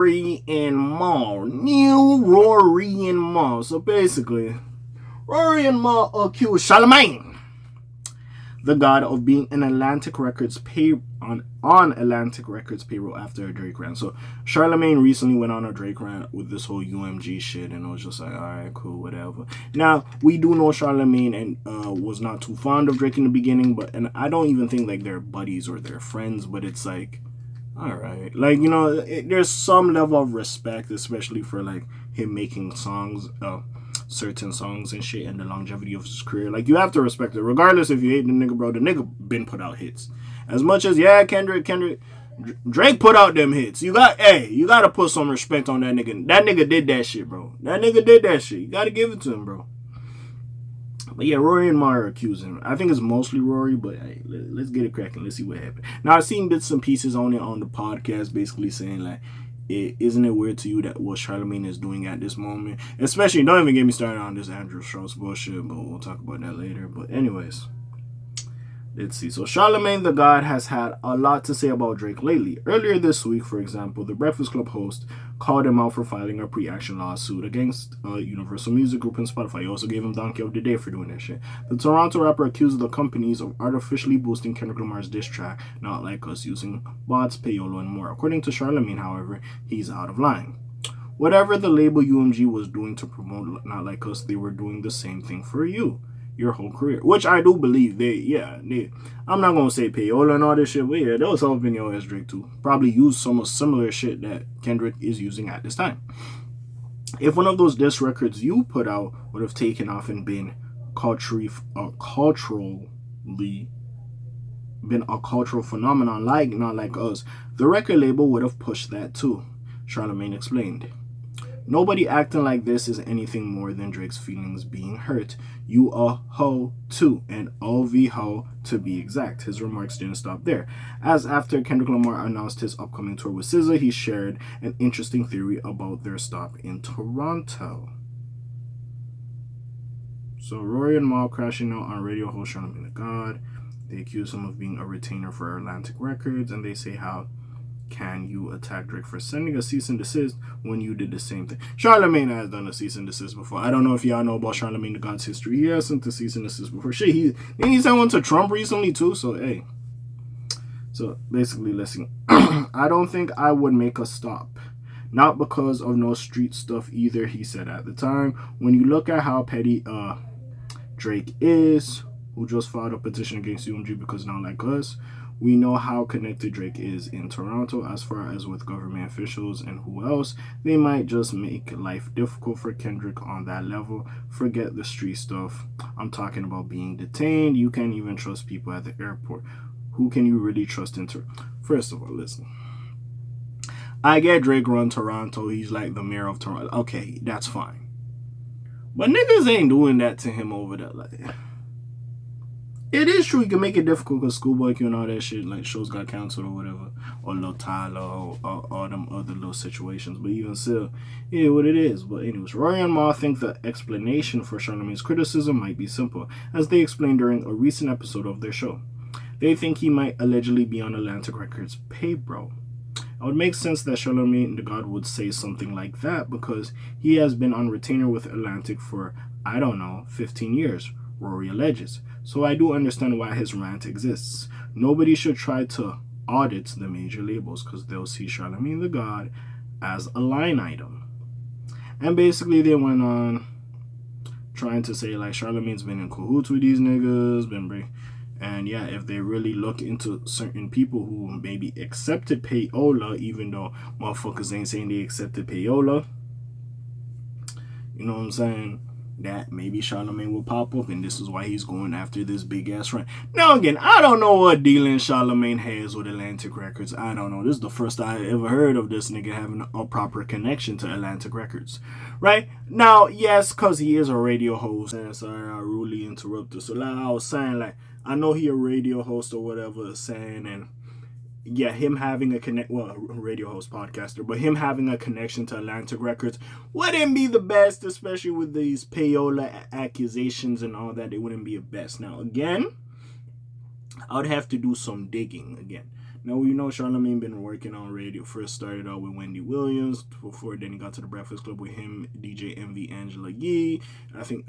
Rory and Mal. New Rory and Mal. So basically, Rory and Mal accuse Charlamagne, the god, of being an Atlantic Records on Atlantic Records payroll after a Drake rant. So Charlamagne recently went on a Drake rant with this whole UMG shit, and I was just like, alright, cool, whatever. Now we do know Charlamagne and was not too fond of Drake in the beginning, and I don't even think like they're buddies or they're friends, but it's like, alright, like, you know, there's some level of respect, especially for like him making songs, certain songs and shit, and the longevity of his career. Like, you have to respect it, regardless if you hate the nigga, bro. The nigga been put out hits. As much as Drake put out them hits. You gotta put some respect on that nigga. That nigga did that shit, bro. That nigga did that shit. You gotta give it to him, bro. But yeah, Rory and Mar are accusing him. I think it's mostly Rory, but hey, let's get it cracking. Let's see what happened. Now, I've seen bits and pieces on it on the podcast, basically saying like, isn't it weird to you that what Charlamagne is doing at this moment? Especially, don't even get me started on this Andrew Schultz bullshit, but we'll talk about that later. But anyways, let's see. So Charlamagne the God has had a lot to say about Drake lately. Earlier this week, for example, the Breakfast Club host called him out for filing a pre-action lawsuit against Universal Music Group and Spotify. He also gave him Donkey of the Day for doing that shit. The Toronto rapper accused the companies of artificially boosting Kendrick Lamar's diss track, Not Like Us, using bots, Payroll, and more. According to Charlamagne, however, he's out of line. Whatever the label UMG was doing to promote Not Like Us, they were doing the same thing for you your whole career, which I do believe I'm not gonna say payola and all this shit, but yeah, that was all video as Drake too. Probably used some similar shit that Kendrick is using at this time. If one of those diss records you put out would have taken off and been culturally been a cultural phenomenon like Not Like Us, the record label would have pushed that too, Charlamagne explained. Nobody acting like this is anything more than Drake's feelings being hurt. You a hoe too, and OV hoe to be exact. His remarks didn't stop there, as after Kendrick Lamar announced his upcoming tour with SZA, he shared an interesting theory about their stop in Toronto. So Rory and Mal crashing out on radio host Charlamagne the God. They accuse him of being a retainer for Atlantic Records, and they say, how can you attack Drake for sending a cease and desist when you did the same thing? Charlamagne has done a cease and desist before. I don't know if y'all know about Charlamagne the God's history. He has sent a cease and desist before. Shit, he sent one to Trump recently too, so hey. So basically, listen, I don't think I would make a stop. Not because of no street stuff either, he said at the time. When you look at how petty Drake is, who just filed a petition against UMG because Not Like Us, we know how connected Drake is in Toronto as far as with government officials and who else. They might just make life difficult for Kendrick on that level. Forget the street stuff. I'm talking about being detained. You can't even trust people at the airport. Who can you really trust in Toronto? First of all, listen. I get Drake run Toronto. He's like the mayor of Toronto. Okay, that's fine. But niggas ain't doing that to him over there. Like, it is true, you can make it difficult because Schoolboy Q and all that shit, like shows got canceled or whatever, or Lil Tyler, or all them other little situations. But even still, yeah, what it is. But anyways, Rory and Mal think the explanation for Charlamagne's criticism might be simple, as they explained during a recent episode of their show. They think he might allegedly be on Atlantic Records' payroll. It would make sense that Charlamagne the God would say something like that because he has been on retainer with Atlantic for, 15 years, Rory alleges. So I do understand why his rant exists. Nobody should try to audit the major labels because they'll see Charlamagne the God as a line item. And basically they went on trying to say like Charlamagne's been in cahoots with these niggas, and yeah, if they really look into certain people who maybe accepted payola, even though motherfuckers ain't saying they accepted payola, you know what I'm saying? That maybe Charlamagne will pop up, and this is why he's going after this big ass run. Now again, I don't know what dealing Charlamagne has with Atlantic Records. I don't know. This is the first I ever heard of this nigga having a proper connection to Atlantic Records. Right? Now, yes, because he is a radio host. And sorry, I rudely interrupted. So like I was saying, like, I know he a radio host or whatever, saying, and yeah, him having a radio host, podcaster, but him having a connection to Atlantic Records wouldn't be the best, especially with these payola accusations and all that. It wouldn't be the best. Now, again, I would have to do some digging again. Now, we know Charlamagne been working on radio. First started out with Wendy Williams. Before then, he got to the Breakfast Club with him, DJ Envy, Angela Yee. I think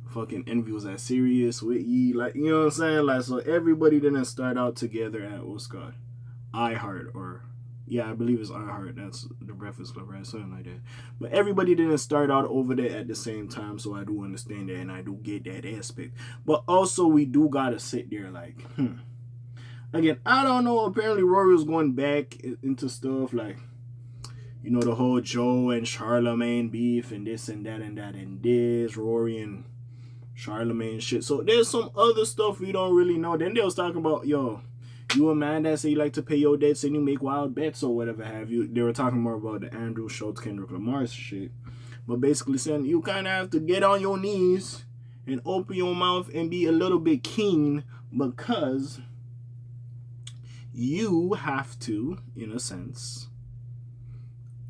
fucking Envy was at Sirius with Yee. Like, you know what I'm saying? Like, so everybody didn't start out together at what's called iHeart, or yeah, I believe it's iHeart. That's the Breakfast Club, right? Something like that. But everybody didn't start out over there at the same time, so I do understand that and I do get that aspect. But also, we do gotta sit there like, Again, I don't know. Apparently, Rory was going back into stuff like, you know, the whole Joe and Charlamagne beef and this and that and that and this, Rory and Charlamagne shit. So there's some other stuff we don't really know. Then they was talking about, yo, you a man that say you like to pay your debts and you make wild bets or whatever have you. They were talking more about the Andrew Schultz, Kendrick Lamar shit. But basically saying you kind of have to get on your knees and open your mouth and be a little bit keen, because you have to, in a sense,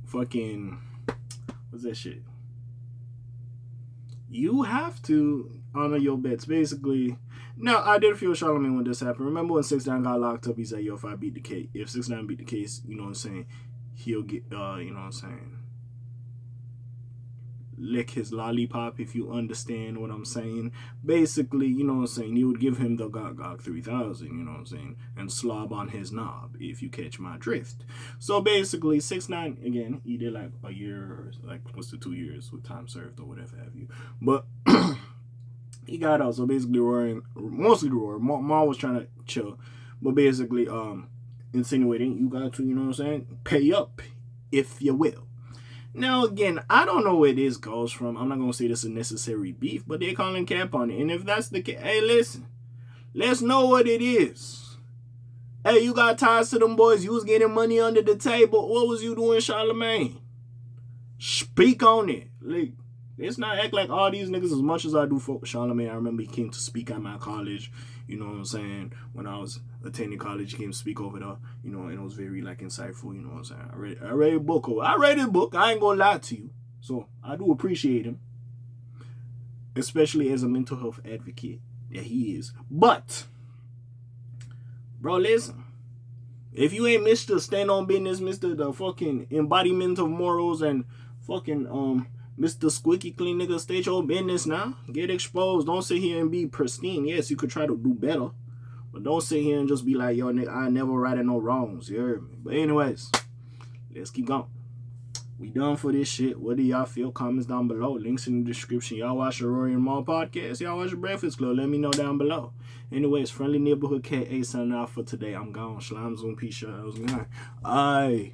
fucking, what's that shit? You have to honor your bets, basically. Now, I did feel Charlamagne when this happened. Remember when 6ix9ine got locked up? He said, yo, if I beat the case, if 6ix9ine beat the case, you know what I'm saying, he'll get, you know what I'm saying, lick his lollipop, if you understand what I'm saying. Basically, you know what I'm saying, he would give him the Gog 3000, you know what I'm saying, and slob on his knob, if you catch my drift. So basically, 6ix9ine, again, he did like a year, or like close to 2 years with time served or whatever have you. But he got out. So basically, Rory, mostly Rory, Ma was trying to chill, but basically, insinuating you got to, you know what I'm saying, pay up, if you will. Now, again, I don't know where this goes from. I'm not going to say this is a necessary beef, but they're calling cap on it. And if that's the case, hey, listen, let's know what it is. Hey, you got ties to them boys. You was getting money under the table. What was you doing, Charlamagne? Speak on it. Like, let's not act like all these niggas, as much as I do for Charlamagne. I remember he came to speak at my college. You know what I'm saying? When I was attending college, he came to speak over there, you know, and it was very, like, insightful, you know what I'm saying? I read a book. I read his book. I ain't gonna lie to you. So, I do appreciate him. Especially as a mental health advocate that he is. But, bro, listen. If you ain't Mr. Stand on Business, Mr. the fucking embodiment of morals, and fucking, Mr. Squeaky Clean nigga, state your business now. Get exposed. Don't sit here and be pristine. Yes, you could try to do better, but don't sit here and just be like, yo, nigga, I never righted no wrongs. You heard me? But anyways, let's keep going. We done for this shit. What do y'all feel? Comments down below. Links in the description. Y'all watch the Rory and Mal podcast. Y'all watch the Breakfast Club. Let me know down below. Anyways, friendly neighborhood K.A. signing out for today. I'm gone. Shalom, Zoom, peace, out. Aye.